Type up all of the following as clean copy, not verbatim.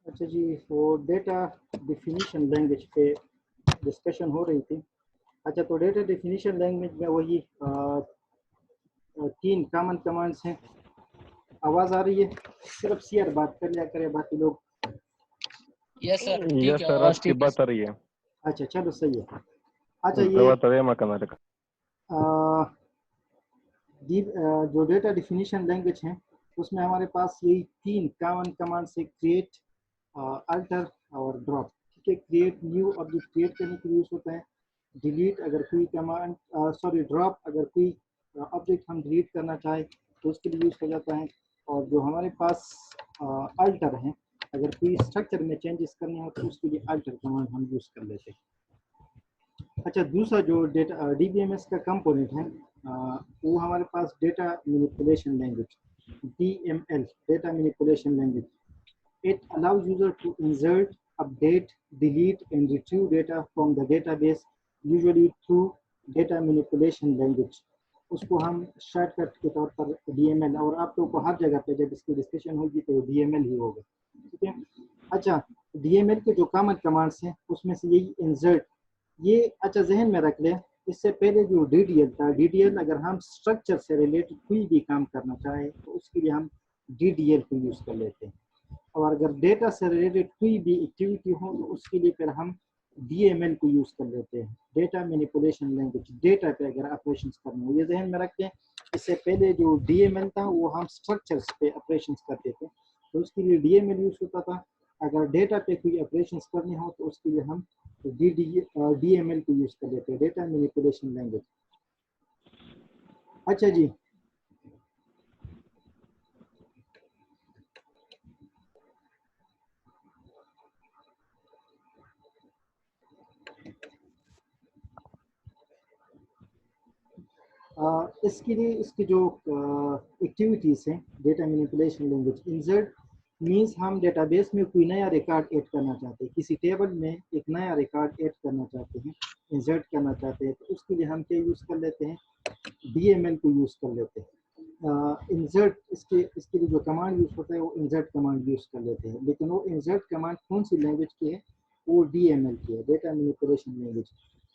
अच्छा जी, वो data definition language पे डिस्कशन हो रही थी। अच्छा, तो डेटा डिफिनीशन लैंग्वेज में वही 3 कॉमन कमांड्स हैं। आवाज़ आ रही है? सिर्फ सीआर बात कर लिया करे, बाकी लोग। यस सर, ठीक है, सर आवाज आपकी ठीक है बात आ रही है। अच्छा चलो सही है। अच्छा ये जो डेटा डिफिनीशन लैंग्वेज है उसमें हमारे पास यही 3 कॉमन कमांड्स है, क्रिएट, अल्टर और ड्रॉप। ठीक है, क्रिएट न्यू ऑब्जेक्ट क्रिएट करने के लिए यूज़ होता है। डिलीट अगर कोई कमांड ड्रॉप अगर कोई ऑब्जेक्ट हम डिलीट करना चाहे तो उसके लिए यूज़ हो जाता है। और जो हमारे पास अल्टर है, अगर कोई स्ट्रक्चर में चेंजेस करने हो तो उसके लिए अल्टर कमांड हम यूज़ कर लेते हैं। अच्छा, दूसरा जो डेटा DBMS का कंपोनेंट है वो हमारे पास data manipulation language, DML, data manipulation language. It allows user to insert, update, delete and retrieve data from the database, usually through data manipulation language. उसको हम शॉर्टकट के तौर पर DML, और आप लोगों को हर जगह पे जब इसकी डिस्कशन होगी तो DML ही होगा। ठीक है। अच्छा, DML के जो कॉमन कमांड्स हैं उसमें से यही इंसर्ट, ये अच्छा जहन में रख लें। इससे पहले जो DDL था, DDL अगर हम स्ट्रक्चर से रिलेटेड कोई भी काम करना चाहें तो उसके लिए हम DDL को यूज़ कर लेते हैं। और अगर डेटा से रिलेटेड कोई भी एक्टिविटी हो तो उसके लिए फिर हम DML को यूज़ कर लेते हैं, डेटा मैनिपुलेशन लैंग्वेज। डेटा पे अगर ऑपरेशंस करने हो, ये जहन में रखते हैं। इससे पहले जो DML था वो हम स्ट्रक्चर्स पे ऑपरेशंस करते थे, तो उसके लिए DML यूज़ होता था। अगर डेटा पे कोई ऑपरेशंस करने हो तो उसके लिए हम DML को यूज़ कर लेते हैं, डेटा मैनिपुलेशन लैंग्वेज। अच्छा जी, इसके लिए इसकी जो एक्टिविटीज़ हैं data manipulation language, insert means हम डेटाबेस में कोई नया रिकॉर्ड ऐड करना चाहते हैं, किसी टेबल में एक नया रिकॉर्ड ऐड करना चाहते हैं, इंसर्ट करना चाहते हैं, तो उसके लिए हम क्या यूज़ कर लेते हैं, DML को यूज़ कर लेते हैं। इंसर्ट इसके लिए जो कमांड यूज़ होता है वो इंसर्ट कमांड यूज़ कर लेते हैं, लेकिन वो इंसर्ट कमांड कौन सी लैंग्वेज की है, वो DML की है, डेटा मैनिपुलेशन लैंग्वेज।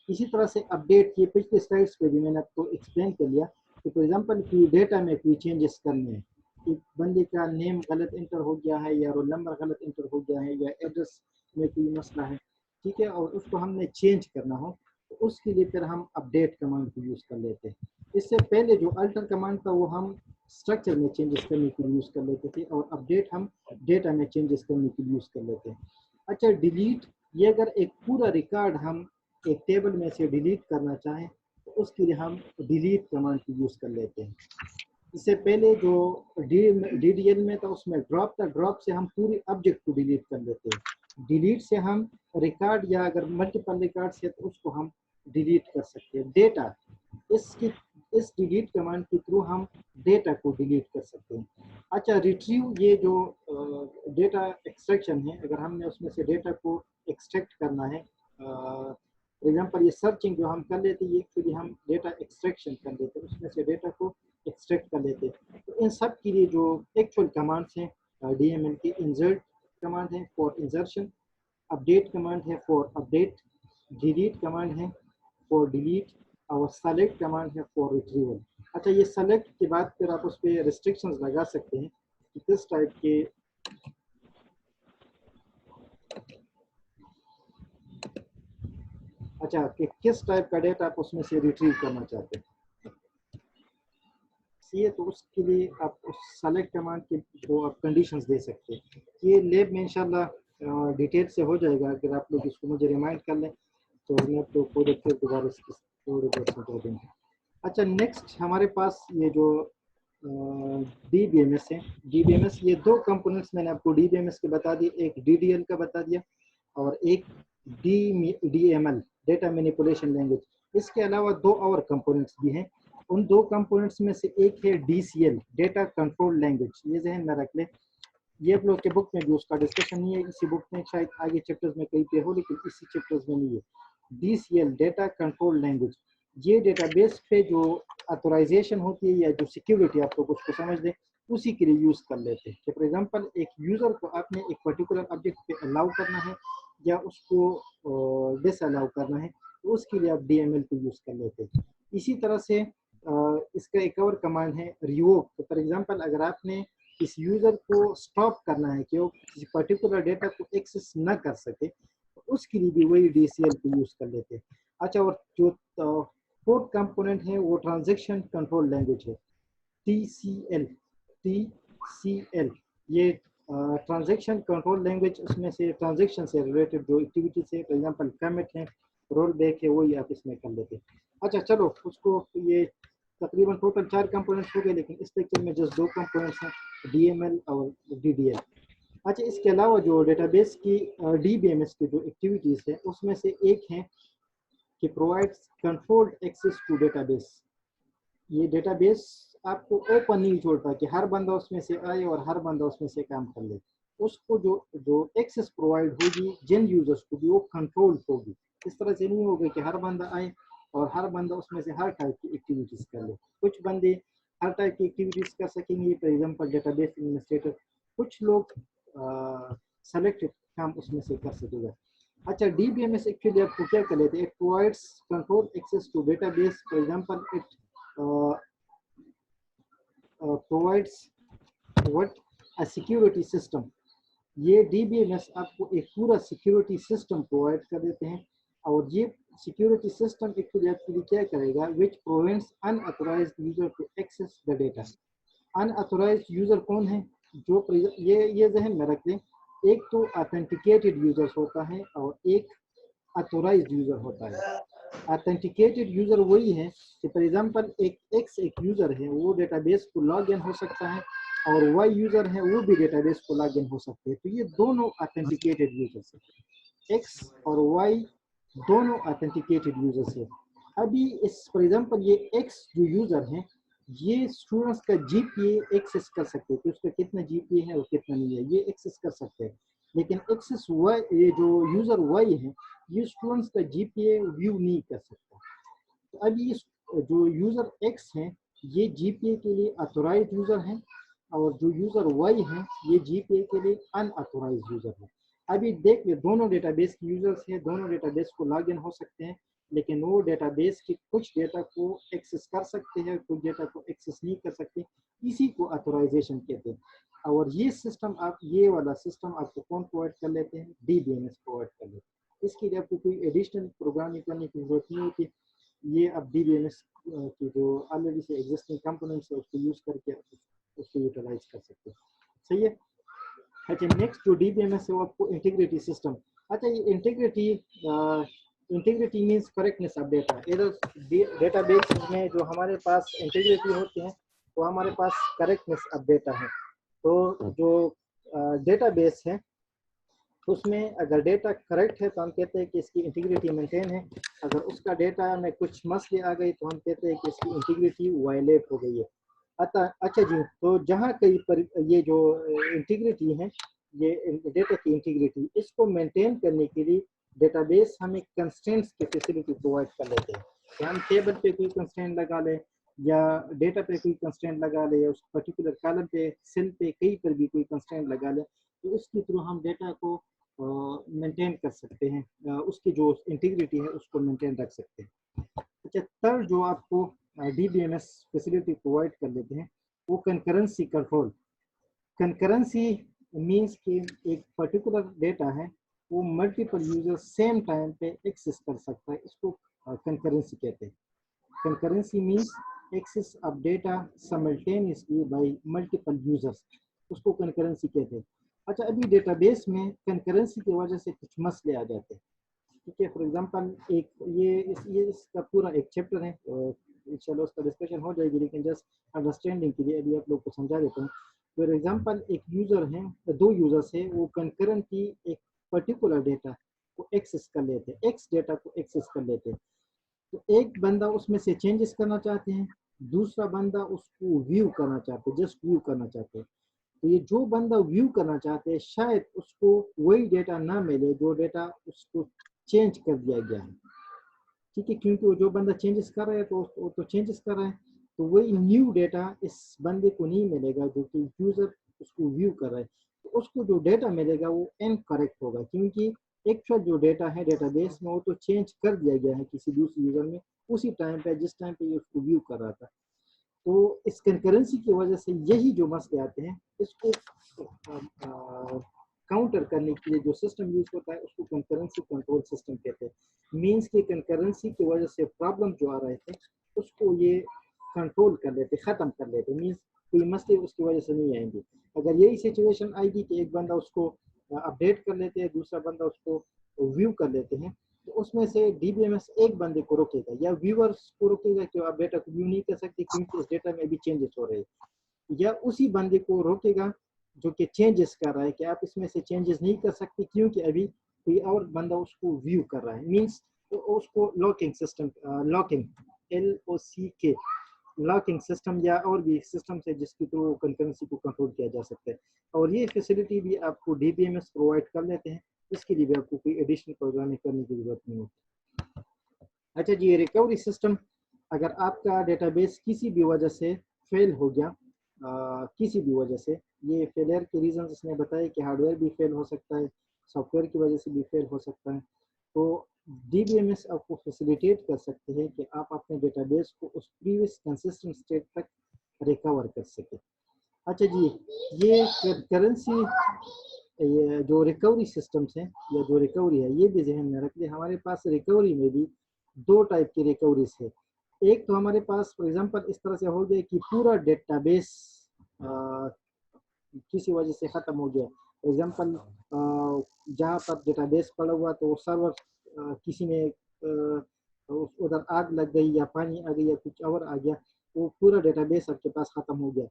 इसी तरह से अपडेट, ये पिछले स्लाइड्स पे भी मैंने आपको एक्सप्लेन कर लिया कि फॉर एग्जांपल कि डेटा में कोई चेंजेस करने हैं, एक बंदे का नेम गलत इंटर हो गया है या रोल नंबर गलत इंटर हो गया है या एड्रेस में कोई मसला है, ठीक है, और उसको हमने चेंज करना हो तो उसके लिए फिर हम अपडेट कमांड को यूज़ कर लेते हैं। इससे पहले जो अल्टर कमांड था वो हम स्ट्रक्चर में चेंजेस करने के लिए यूज़ कर लेते थे, और अपडेट हम डेटा में चेंजेस करने के लिए यूज़ कर लेते हैं। अच्छा, डिलीट, ये अगर एक पूरा रिकॉर्ड हम एक टेबल में से डिलीट करना चाहें तो उसके लिए हम डिलीट कमांड की यूज़ कर लेते हैं। इससे पहले जो DDL में था उसमें ड्रॉप था, ड्रॉप से हम पूरी ऑब्जेक्ट को डिलीट कर लेते हैं। डिलीट से हम रिकॉर्ड या अगर मल्टीपल रिकॉर्ड से तो उसको हम डिलीट कर सकते हैं। डेटा, इस डिलीट कमांड के थ्रू हम डेटा को डिलीट कर सकते हैं। अच्छा, रिट्रीव, ये जो डेटा एक्सट्रैक्शन है, अगर हमने उसमें से डेटा को एक्सट्रैक्ट करना है, फॉर एग्जांपल ये सर्चिंग जो हम कर लेते हैं ये एक्चुअली हम डेटा एक्सट्रैक्शन कर लेते हैं, उसमें से डेटा को एक्सट्रैक्ट कर लेते हैं। तो इन सब के लिए जो एक्चुअल कमांड्स हैं DML की, इंसर्ट कमांड है फॉर इंसर्शन, अपडेट कमांड है फॉर अपडेट, डिलीट कमांड है फॉर डिलीट, और सेलेक्ट कमांड है फॉर रिट्रीवल। अच्छा, ये सेलेक्ट के बाद फिर आप उस पर रिस्ट्रिक्शंस लगा सकते हैं कि किस टाइप के कि किस टाइप का डेटा आप उसमें से रिट्रीव करना चाहते हैं। ये तो उसके लिए आप उस सेलेक्ट कमांड के को आप कंडीशंस दे सकते हैं। ये लैब में इंशाल्लाह डिटेल से हो जाएगा, अगर आप लोग इसको मुझे रिमाइंड कर लें तो मैं आपको पूरे फिर दोबारा इसकी पूरे समझा देंगे। अच्छा, नेक्स्ट हमारे पास ये जो DBMS है, DBMS ये 2 कंपोनेंट्स मैंने आपको DBMS के बता दिए, एक DDL का बता दिया और एक DML, डेटा मैनिपुलेशन लैंग्वेज। इसके अलावा 2 और कंपोनेंट्स भी हैं। उन 2 कंपोनेंट्स में से एक है DCL, डेटा कंट्रोल लैंग्वेज। ये जहन में रख लें, ये आप लोग के बुक में भी उसका डिस्कशन नहीं है, इसी बुक में शायद आगे चैप्टर्स में कहीं पे हो लेकिन इसी चैप्टर्स में नहीं है। DCL, डेटा कंट्रोल लैंग्वेज, ये डेटाबेस पे जो ऑथराइजेशन होती है या जो सिक्योरिटी, आप लोग उसको समझ लें उसी के लिए यूज़ कर लेते हैं। कि फॉर एग्जांपल एक यूज़र को आपने एक पर्टिकुलर ऑब्जेक्ट पे अलाउ करना है या उसको डिस अलाउ करना है, तो उसके लिए आप DML को यूज़ कर लेते हैं। इसी तरह से इसका एक और कमांड है रिवोक। तो फॉर एग्जांपल अगर आपने इस यूज़र को स्टॉप करना है कि वो किसी पर्टिकुलर डेटा को एक्सेस न कर सके, तो उसके लिए भी वही DCL को यूज़ कर लेते हैं। अच्छा, और जो फोर्थ कंपोनेंट है वो ट्रांजैक्शन कंट्रोल लैंग्वेज है, TCL। ये ट्रांजैक्शन कंट्रोल लैंग्वेज, उसमें से ट्रांजैक्शन से रिलेटेड जो एक्टिविटीज है, फॉर एग्जांपल कमिट है, रोल बैक है, वही आप इसमें कर लेते हैं। अच्छा चलो, उसको ये तकरीबन टोटल 4 कंपोनेंट्स हो गए, लेकिन इस लेक्चर में जस्ट 2 कंपोनेंट्स हैं, DML और DDL। अच्छा, इसके अलावा जो डेटाबेस की DBMS की जो एक्टिविटीज़ है, उसमें से एक है कि provides controlled access to database. ये डेटाबेस आपको ओपन नहीं छोड़ता कि हर बंदा उसमें से आए और हर बंदा उसमें से काम कर ले। उसको जो जो एक्सेस प्रोवाइड होगी जिन यूजर्स को भी, वो कंट्रोल होगी। इस तरह से नहीं होगा कि हर बंदा आए और हर बंदा उसमें से हर टाइप की एक्टिविटीज कर ले। कुछ बंदे हर टाइप की एक्टिविटीज कर सकेंगे, फॉर एग्जांपल डेटाबेस एडमिनिस्ट्रेटर, कुछ लोग सेलेक्टेड काम उसमें से कर सकेगा। अच्छा, DBMS एक्चुअली आपको क्या कर लेते हैं, it provides control access to database. For example it provides what a security system। ये DBMS आपको एक पूरा सिक्योरिटी सिस्टम प्रोवाइड कर देते हैं, और ये सिक्योरिटी सिस्टम एक्चुअली आपके लिए क्या करेगा, which prevents unauthorized user to access the data. Unauthorized user कौन है, जो ये जहन में रख लें, एक तो ऑथेंटिकेटेड यूजर्स होता है और एक ऑथोराइज्ड यूजर होता है। ऑथेंटिकेटेड यूजर वही है कि फॉर एग्जांपल एक यूजर है, वो डेटाबेस को लॉग इन हो सकता है, और वाई यूजर है, वो भी डेटाबेस को लॉग इन हो सकते हैं। तो ये दोनों ऑथेंटिकेटेड यूजर्स हैं, एक्स और वाई दोनों ऑथेंटिकेटेड यूजर्स है। अभी इस फॉर एग्जांपल ये एक्स जो यूजर है, ये स्टूडेंट्स का GPA एक्सेस कर सकते हैं कि उसका कितना GPA है और कितना नहीं है, ये एक्सेस कर सकते हैं। लेकिन एक्सेस वाई, ये जो यूजर वाई है, ये स्टूडेंट्स का GPA व्यू नहीं कर सकता। तो अब ये जो यूजर एक्स हैं, ये GPA के लिए ऑथोराइज्ड यूजर हैं, और जो यूजर वाई हैं, ये GPA के लिए अनऑथोराइज्ड यूजर है। अभी देख ले, दोनों डेटाबेस के यूजर्स हैं, दोनों डेटाबेस को लॉग इन हो सकते हैं, लेकिन वो डेटाबेस के कुछ डेटा को एक्सेस कर सकते हैं, कुछ डेटा को एक्सेस नहीं कर सकते। इसी को ऑथोराइजेशन कहते हैं। और ये सिस्टम आप, ये वाला सिस्टम आपको कौन प्रोवाइड कर लेते हैं, DBMS प्रोवाइड कर लेते हैं। इसके लिए आपको कोई एडिशनल प्रोग्रामिंग करने की जरूरत नहीं होती। ये आप DBMS की जो ऑलरेडी से एग्जिस्टिंग कंपोनेंट्स है, उसको यूज करके उसको यूटिलाइज कर सकते हैं। सही है। अच्छा, नेक्स्ट जो DBMS है वो आपको इंटीग्रिटी सिस्टम। अच्छा, ये integrity means correctness of data. इधर डेटाबेस में जो हमारे पास इंटीग्रिटी होती है, वो हमारे पास करेक्टनेस ऑफ डेटा है। तो जो डेटाबेस है, उसमें अगर डेटा करेक्ट है तो हम कहते हैं कि इसकी इंटीग्रिटी मेंटेन है। अगर उसका डेटा में कुछ मसले आ गई तो हम कहते हैं कि इसकी इंटीग्रिटी वायलेट हो गई है। अच्छा जी, तो जहाँ कहीं पर ये जो इंटीग्रिटी है, ये डेटा की इंटीग्रिटी, इसको मेंटेन करने के लिए डेटाबेस हमें कंस्ट्रेंट्स की फैसिलिटी प्रोवाइड कर लेते हैं कि हम टेबल पे कोई कंस्ट्रेंट लगा लें, या डेटा पे कोई कंस्ट्रेंट लगा ले, या उस पर्टिकुलर कॉलम पे, सेल पे, कहीं पर भी कोई कंस्ट्रेंट लगा ले, तो उसके थ्रू हम डेटा को मेंटेन कर सकते हैं, उसकी जो इंटीग्रिटी है उसको मेंटेन रख सकते हैं। अच्छा, थर्ड जो आपको DBMS फैसिलिटी प्रोवाइड कर देते हैं, वो कंकरेंसी कंट्रोल। कंकरेंसी मींस कि एक पर्टिकुलर डेटा है, वो मल्टीपल यूजर सेम टाइम पे एक्सेस कर सकता है, इसको कंकरेंसी कहते हैं। Concurrency means access of data simultaneously by multiple users, उसको कंकरेंसी कहते हैं। अच्छा, अभी डेटाबेस में कंकरेंसी की वजह से कुछ मसले आ जाते हैं। ठीक है, फॉर एग्जांपल एक ये इसका पूरा एक चैप्टर है, इंशाल्लाह उसका डिस्कशन हो जाएगी, लेकिन जस्ट अंडरस्टैंडिंग के लिए अभी आप लोग को समझा देता हूँ। फॉर एग्जांपल एक यूजर है, दो यूजर्स है, वो कंकरेंटली एक पर्टिकुलर डेटा को एक्सेस कर लेते हैं, एक्स डेटा को एक्सेस कर लेते हैं। तो एक बंदा उसमें से चेंजेस करना चाहते हैं, दूसरा बंदा उसको व्यू करना चाहते हैं, जस्ट व्यू करना चाहते हैं। तो ये जो बंदा व्यू करना चाहते हैं, शायद उसको वही डेटा ना मिले जो डेटा उसको चेंज कर दिया गया है। ठीक है, क्योंकि वो जो बंदा चेंजेस कर रहा है तो वो तो चेंजेस कर रहा है, تو वही न्यू डेटा इस बंदे को नहीं मिलेगा जो कि यूज़र उसको व्यू कर रहा है, तो उसको जो डेटा मिलेगा वो इनकरेक्ट होगा, क्योंकि एक्चुअल जो डेटा है डेटाबेस में वो तो चेंज कर दिया गया है किसी दूसरे यूज़र में उसी टाइम पे जिस टाइम पे ये उसको व्यू कर रहा था। तो इस कंकरेंसी की वजह से यही जो मसले आते हैं, इसको काउंटर करने के लिए जो सिस्टम यूज होता है उसको कंकरेंसी कंट्रोल सिस्टम कहते हैं। मीन्स की कंकरेंसी की वजह से प्रॉब्लम जो आ रहे थे उसको ये कंट्रोल कर लेते, ख़त्म कर लेते, मीन्स कोई मसले उसकी वजह से नहीं आएंगे। अगर यही सिचुएशन आएगी कि एक बंदा उसको अपडेट कर लेते हैं, दूसरा बंदा उसको व्यू कर लेते हैं, तो उसमें से डीबीएमएस एक बंदे को रोकेगा या व्यूअर्स को रोकेगा कि आप डेटा को व्यू नहीं कर सकते क्योंकि इस डेटा में अभी चेंजेस हो रहे हैं, या उसी बंदे को रोकेगा जो कि चेंजेस कर रहा है कि आप इसमें से चेंजेस नहीं कर सकते क्योंकि अभी कोई और बंदा उसको व्यू कर रहा है। मीन्स तो उसको locking system, locking LOCK locking system या और भी सिस्टम से जिसके थ्रू कंकरेंसी को कंट्रोल किया जा सकता है, और ये फैसिलिटी भी आपको डीबीएमएस प्रोवाइड कर लेते हैं, इसके लिए भी आपको कोई एडिशनल प्रोग्रामिंग करने की जरूरत नहीं होती। अच्छा जी, रिकवरी सिस्टम, अगर आपका डेटाबेस किसी भी वजह से फेल हो गया, किसी भी वजह से, ये फेलियर के रीजन इसने बताया कि हार्डवेयर भी फेल हो सकता है, सॉफ्टवेयर की वजह से भी फेल हो सकता है, तो डीबीएमएस आपको फैसिलिटेट कर सकते हैं कि आप अपने डेटाबेस को उस प्रीवियस कंसिस्टेंट स्टेट तक रिकवर कर सके। अच्छा जी, ये करेंसी, ये जो रिकवरी सिस्टम्स हैं या जो रिकवरी है ये भी जहन में रख ले, हमारे पास रिकवरी में भी दो टाइप की रिकवरीज है। एक तो हमारे पास फॉर एग्जांपल इस तरह से हो गया कि पूरा डेटाबेस किसी वजह से ख़त्म हो गया, फॉर एग्जांपल जहाँ पर डेटाबेस पड़ा हुआ तो सर्वर किसी ने उधर आग लग गई या पानी आ गई या कुछ और आ गया, तो पूरा डेटाबेस आपके पास ख़त्म हो गया।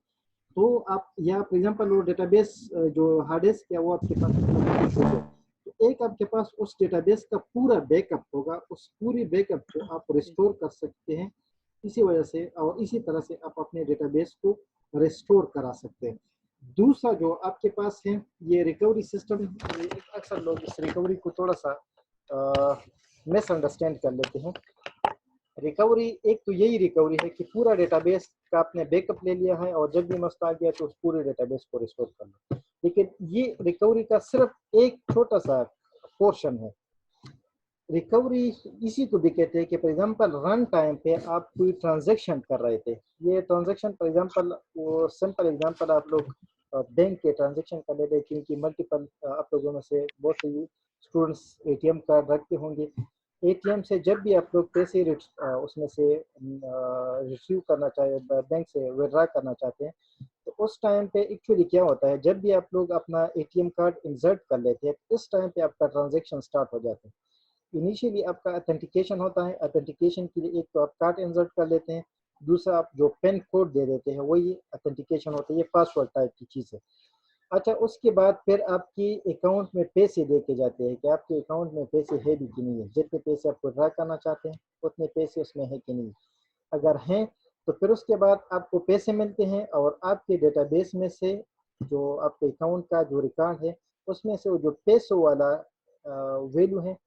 तो आप, या फॉर एग्जांपल वो डेटाबेस जो हार्ड डिस्क है वो आपके पास हो गया, तो एक आपके पास उस डेटाबेस का पूरा बैकअप होगा, उस पूरी बैकअप को आप रिस्टोर कर सकते हैं इसी वजह से, और इसी तरह से आप अपने डेटाबेस को रिस्टोर करा सकते हैं। दूसरा जो आपके पास है ये रिकवरी सिस्टम, अक्सर लोग इस रिकवरी को थोड़ा सा मिसअंडरस्टैंड कर लेते हैं। रिकवरी एक तो यही रिकवरी है कि पूरा डेटाबेस का आपने बैकअप ले लिया है और जब भी मसला आ गया तो उस पूरे डेटाबेस को रिस्टोर कर लो, लेकिन ये रिकवरी का सिर्फ एक छोटा सा पोर्शन है। रिकवरी इसी को भी कहते हैं कि फॉर एग्जांपल रन टाइम पे आप कोई ट्रांजैक्शन कर रहे थे, ये ट्रांजैक्शन फॉर एग्जांपल, वो सिंपल एग्जांपल आप लोग बैंक के ट्रांजैक्शन कर लेते हैं क्योंकि मल्टीपल आप लोगों में से बहुत से स्टूडेंट्स एटीएम कार्ड रखते होंगे। एटीएम से जब भी आप लोग पैसे उसमें से रिसीव करना चाहे, बैंक से विड्रा करना चाहते हैं, तो उस टाइम पे एक्चुअली क्या होता है, जब भी आप लोग अपना एटीएम कार्ड इंसर्ट कर लेते हैं इस टाइम पे आपका ट्रांजैक्शन स्टार्ट हो जाता है। इनिशियली आपका ऑथेंटिकेशन होता है, ऑथेंटिकेशन के लिए एक तो आप कार्ड इंसर्ट कर लेते हैं, दूसरा आप जो पिन कोड दे देते हैं वही ऑथेंटिकेशन होता है, ये पासवर्ड टाइप की चीज़ है। अच्छा, उसके बाद फिर आपकी अकाउंट में पैसे देके जाते हैं कि आपके अकाउंट में पैसे है भी कि नहीं है, जितने पैसे आप विड्रा करना चाहते हैं उतने पैसे उसमें है कि नहीं, अगर हैं तो फिर उसके बाद आपको पैसे मिलते हैं और आपके डेटाबेस में से जो आपके अकाउंट का जो रिकॉर्ड है उसमें से वो जो पैसों वाला वैल्यू है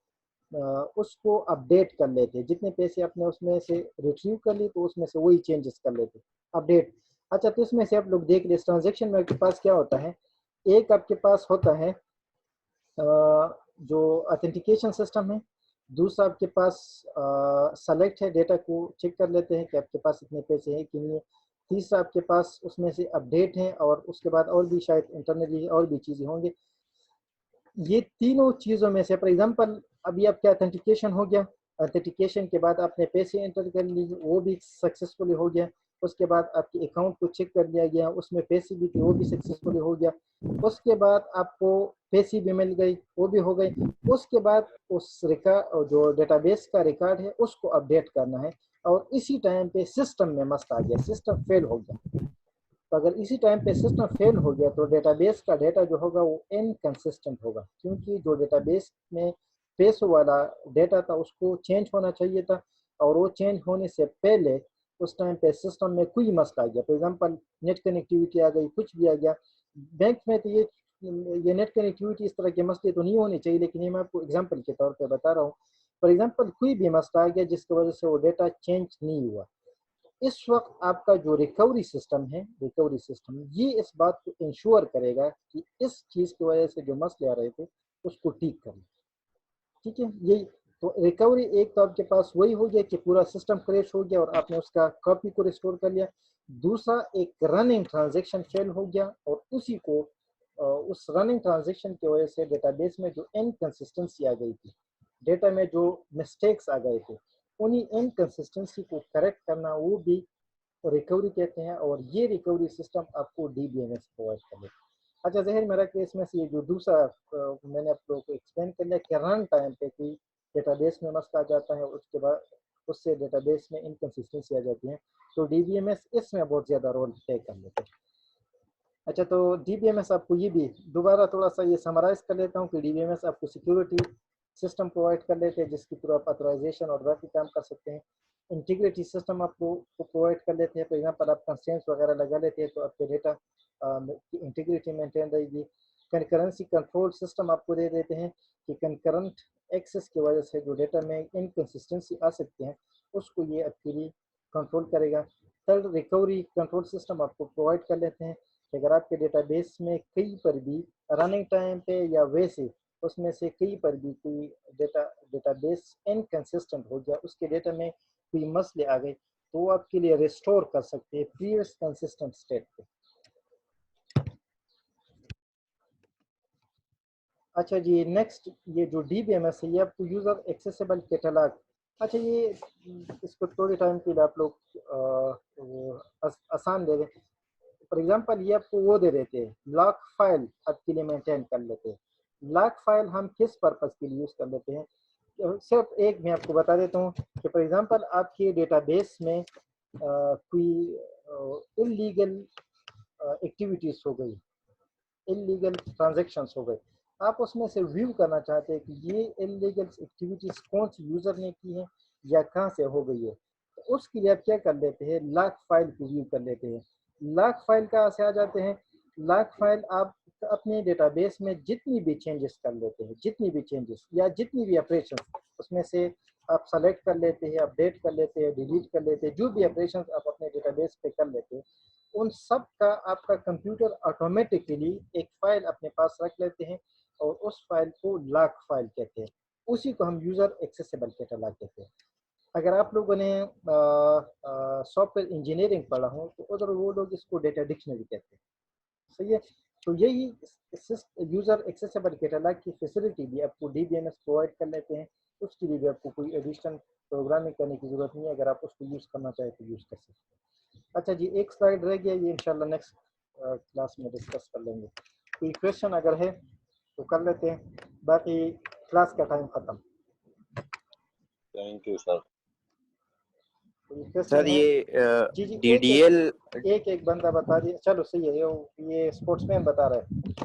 उसको अपडेट कर लेते हैं, जितने पैसे आपने उसमें से रिट्रीव कर लिए तो उसमें से वही चेंजेस कर लेते अपडेट। अच्छा, तो इसमें से आप लोग देख रहे इस ट्रांजेक्शन में आपके पास क्या होता है, एक आपके पास होता है जो ऑथेंटिकेशन सिस्टम है, दूसरा आपके पास सेलेक्ट है, डेटा को चेक कर लेते हैं कि आपके पास इतने पैसे हैं कि नहीं है, तीसरा आपके पास उसमें से अपडेट है, और उसके बाद और भी शायद इंटरनली और भी चीज़ें होंगी। ये तीनों चीज़ों में से फॉर एग्जांपल अभी आपका ऑथेंटिकेशन हो गया, ऑथेंटिकेशन के बाद आपने पैसे एंटर कर लिए वो भी सक्सेसफुली हो गया, उसके बाद आपके अकाउंट को चेक कर लिया गया उसमें पैसे भी थे वो भी सक्सेसफुली हो गया, उसके बाद आपको पैसे भी मिल गई वो भी हो गई, उसके बाद उस रिकॉर्ड जो डेटाबेस का रिकॉर्ड है उसको अपडेट करना है, और इसी टाइम पे सिस्टम में मसला आ गया, सिस्टम फेल हो गया। तो अगर इसी टाइम पे सिस्टम फेल हो गया तो डेटाबेस का डेटा जो होगा वो इनकंसिस्टेंट होगा, क्योंकि जो डेटाबेस में पैसों वाला डेटा था उसको चेंज होना चाहिए था, और वो चेंज होने से पहले उस टाइम पे सिस्टम में कोई मसला आ गया, फॉर एग्जांपल नेट कनेक्टिविटी आ गई, कुछ भी आ गया। बैंक में तो ये नेट कनेक्टिविटी इस तरह के मसले तो नहीं होने चाहिए, लेकिन ये मैं आपको एग्जाम्पल के तौर पर बता रहा हूँ। फॉर एग्जाम्पल कोई भी मसला आ गया जिसकी वजह से वो डेटा चेंज नहीं हुआ, اس وقت آپ کا جو ریکوری سسٹم ہے، ریکوری سسٹم یہ اس بات کو انشور کرے گا کہ اس چیز کی وجہ سے جو مسئلے آ رہے تھے اس کو ٹھیک کریں. ٹھیک ہے، یہی تو ریکوری ایک تو آپ کے پاس وہی ہو گیا کہ پورا سسٹم کریش ہو گیا اور آپ نے اس کا کاپی کو ریسٹور کر لیا. دوسرا ایک رننگ ٹرانزیکشن فیل ہو گیا اور اسی کو اس رننگ ٹرانزیکشن کی وجہ سے ڈیٹا بیس میں جو انکنسسٹنسی آ گئی تھی، ڈیٹا میں جو مسٹیکس آ گئے تھے، انہی انکنسسٹنسی کو کریکٹ کرنا وہ بھی ریکوری کہتے ہیں. اور یہ ریکوری سسٹم آپ کو D B M S provide کرے. اچھا ظاہر میرا کیس میں سے یہ جو دوسرا میں نے آپ لوگوں کو ایکسپلین کر لیا کہ رن ٹائم پہ کوئی ڈیٹا بیس میں مسئلہ آ جاتا ہے، اس کے بعد اس سے ڈیٹا بیس میں انکنسسٹنسی آ جاتی ہے، تو ڈی بی ایم ایس اس میں بہت زیادہ رول پلے کر لیتے ہیں. اچھا تو ڈی بی ایم ایس آپ کو یہ بھی دوبارہ تھوڑا سا یہ سمرائز کر لیتا ہوں کہ ڈی بی ایم ایس آپ کو سیکورٹی سسٹم پرووائڈ کر لیتے ہیں جس کے تھرو آپ اتھرائزیشن اور باقی کام کر سکتے ہیں. انٹیگریٹی سسٹم آپ کو پرووائڈ کر لیتے ہیں. فار ایگزامپل آپ کنسٹرینٹس وغیرہ لگا لیتے ہیں تو آپ کے ڈیٹا کی انٹیگریٹی مینٹین رہے گی. کنکرنسی کنٹرول سسٹم آپ کو دے دیتے ہیں کہ کنکرنٹ ایکسس کی وجہ سے جو ڈیٹا میں انکنسسٹنسی آ سکتی ہیں اس کو یہ آپ کے لیے کنٹرول کرے گا. تھرڈ ریکوری کنٹرول سسٹم آپ کو پرووائڈ کر لیتے ہیں کہ اگر آپ کے ڈیٹا بیس میں کہیں پر بھی رننگ ٹائم پہ یا ویسے اس میں سے کہیں پر بھی کوئی ڈیٹا بیس انکنسسٹنٹ ہو گیا، اس کے ڈیٹا میں کوئی مسئلے آ گئے تو وہ آپ کے لیے ریسٹور کر سکتے ہیں پریویس کنسسٹنٹ اسٹیٹ پہ. اچھا جی نیکسٹ یہ جو ڈی بی ایم ایس ہے یہ آپ کو یوزر ایکسیسیبل کیٹالاگ. اچھا یہ اس کو تھوڑے ٹائم کے لیے آپ لوگ آسان دے دیں. فار ایگزامپل یہ آپ کو وہ دے دیتے ہیں لاک فائل آپ کے لیے مینٹین کر لیتے ہیں. لاک فائل ہم کس پرپز کے لیے یوز کر لیتے ہیں؟ صرف ایک میں آپ کو بتا دیتا ہوں کہ فار ایگزامپل آپ کے ڈیٹا بیس میں کوئی انلیگل ایکٹیویٹیز ہو گئی، انلیگل ٹرانزیکشنس ہو گئے، آپ اس میں سے ویو کرنا چاہتے ہیں کہ یہ انلیگل ایکٹیویٹیز کون سی یوزر نے کی ہیں یا کہاں سے ہو گئی ہے. تو اس کے لیے آپ کیا کر لیتے ہیں، لاک فائل کو ویو کر لیتے ہیں. لاک فائل کہاں سے آ جاتے ہیں؟ لاک فائل آپ اپنے ڈیٹا بیس میں جتنی بھی چینجز کر لیتے ہیں، جتنی بھی چینجز یا جتنی بھی آپریشن اس میں سے آپ سلیکٹ کر لیتے ہیں، اپڈیٹ کر لیتے ہیں، ڈیلیٹ کر لیتے ہیں، جو بھی آپریشن آپ اپنے ڈیٹا بیس پہ کر لیتے ہیں ان سب کا آپ کا کمپیوٹر آٹومیٹکلی ایک فائل اپنے پاس رکھ لیتے ہیں اور اس فائل کو لاک فائل کہتے ہیں. اسی کو ہم یوزر ایکسیسیبل کیٹالاگ کہتے ہیں. اگر آپ لوگوں نے سافٹ ویئر انجینئرنگ پڑھا ہوں تو ادھر وہ لوگ اس کو ڈیٹا ڈکشنری کہتے ہیں. صحیح ہے، تو یہی یوزر ایکسیسیبل کیٹالاگ کی فیسلٹی بھی آپ کو D B M S provide کر لیتے ہیں. اس کے لیے بھی آپ کو کوئی ایڈیشنل پروگرامنگ کرنے کی ضرورت نہیں ہے. اگر آپ اس کو یوز کرنا چاہیں تو یوز کر سکتے ہیں. اچھا جی ایک سلائڈ رہ گیا، یہ انشاءاللہ نیکسٹ کلاس میں ڈسکس کر لیں گے. کوئی کویشچن اگر ہے تو کر لیتے ہیں، باقی کلاس کا ٹائم ختم. Thank you sir. سر یہ G G D D L ایک بندہ بتا دیا. چلو صحیح ہے، یہ اسپورٹس مین بتا رہا ہے.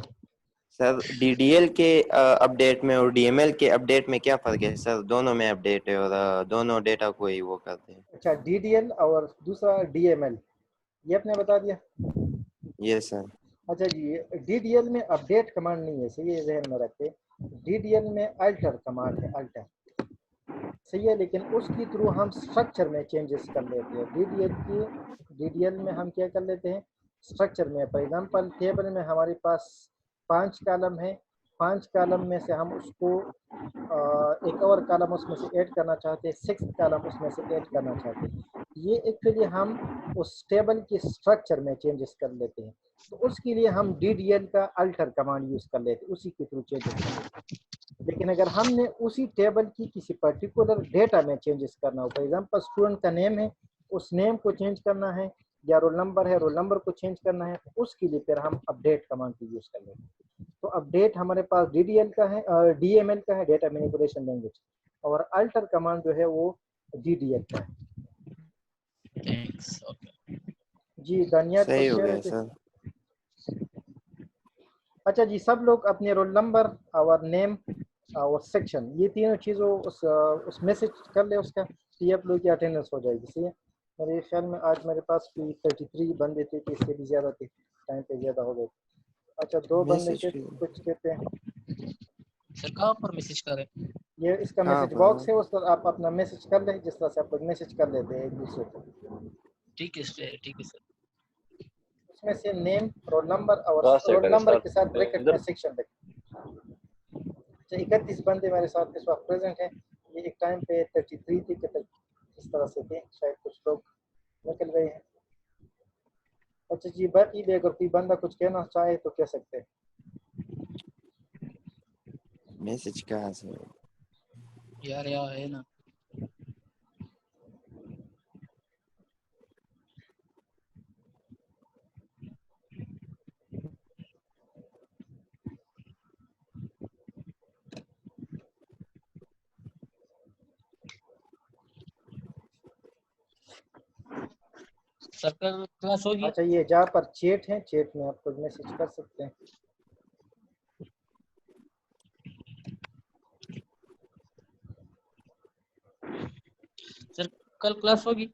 سر ڈی ڈی ایل کے اپڈیٹ میں اور ڈی ایم ایل کے اپڈیٹ میں کیا فرق ہے سر؟ دونوں میں اپڈیٹ ہے اور دونوں ڈیٹا کو ہی وہ کرتے ہیں. اچھا ڈی ڈی ایل اور دوسرا ڈی ایم ایل یہ آپ نے بتا دیا. یس سر. اچھا جی ڈی ڈی ایل میں اپڈیٹ کمانڈ نہیں ہے، صحیح ہے، ذہن میں رکھتے. ڈی ڈی ایل میں الٹر کمانڈ ہے، الٹر. صحیح ہے، لیکن اس کے تھرو ہم اسٹرکچر میں چینجز کر لیتے ہیں. ڈی ڈی ایل میں ہم کیا کر لیتے ہیں، اسٹرکچر میں. فار ایگزامپل ٹیبل میں ہمارے پاس 5 کالم ہے، 5 کالم میں سے ہم اس کو ایک اور کالم اس میں سے ایڈ کرنا چاہتے ہیں، 6 کالم اس میں سے ایڈ کرنا چاہتے ہیں. یہ ایکچولی ہم اس ٹیبل کے اسٹرکچر میں چینجز کر لیتے ہیں. تو اس کے لیے ہم ڈی ڈی ایل کا الٹر کمانڈ یوز کر لیتے ہیں، اسی کے تھرو چینجز کر لیتے ہیں. لیکن اگر ہم نے اسی ٹیبل کی کسی پرٹیکولر ڈیٹا میں چینجز کرنا ہو، فار ایگزامپل اسٹوڈنٹ کا نیم ہے، اس نیم کو چینج کرنا ہے، یا رول نمبر ہے، رول نمبر کو چینج کرنا ہے، تو اس کے لیے پھر ہم اپڈیٹ کمانڈ کو یوز کر لیتے ہیں. تو اپڈیٹ ہمارے پاس ڈی ڈی ایل کا ہے، ڈی ایم ایل کا ہے، ڈیٹا مینیپولیشن لینگویج، اور الٹر کمانڈ جو ہے وہ ڈی ڈی ایل کا ہے. جی دانیات صحیح کچھ ہو کہہ گیا رہے تھے. سر. اچھا جی سب لوگ اپنے رول نمبر اور نیم اور سیکشن یہ تینوں چیزوں اس میسج کر لے اس کا، یہ آپ لوگ کی اٹینڈنس ہو جائے گی. صحیح ہے، میرے خیال میں آج میرے پاس کوئی 33 بندے تھے کہ اس سے بھی زیادہ تھے، ٹائم پہ زیادہ ہو گئے. اچھا 2 بندے میسج کچھ کہتے ہیں. سر کہاں پر میسج کریں؟ یہ اس کا کہاں میسج پر باکس ہے، اس پر آپ اپنا میسج کر لیں، جس طرح سے آپ لوگ میسج کر لیتے ہیں ایک دوسرے کو. ठीक है सर। उसमें से नेम, रोल नंबर और Last roll second, number start. के साथ ब्रैकेट में इधर। सेक्शन लिखें। अच्छा 31 बंदे मेरे साथ इस वक्त प्रेजेंट हैं। ये एक टाइम पे 33 थी कि इस तरह से थे, शायद कुछ लोग निकल गए हैं। अच्छा जी, बाकी भी अगर कोई बंदा कुछ कहना चाहे तो कह सकते हैं। मैसेज कहाँ से? यार यहाँ है ना। सर कल क्लास होगी? अच्छा ये जहाँ पर चैट है, चैट में आप लोग मैसेज कर सकते हैं। सर कल क्लास होगी?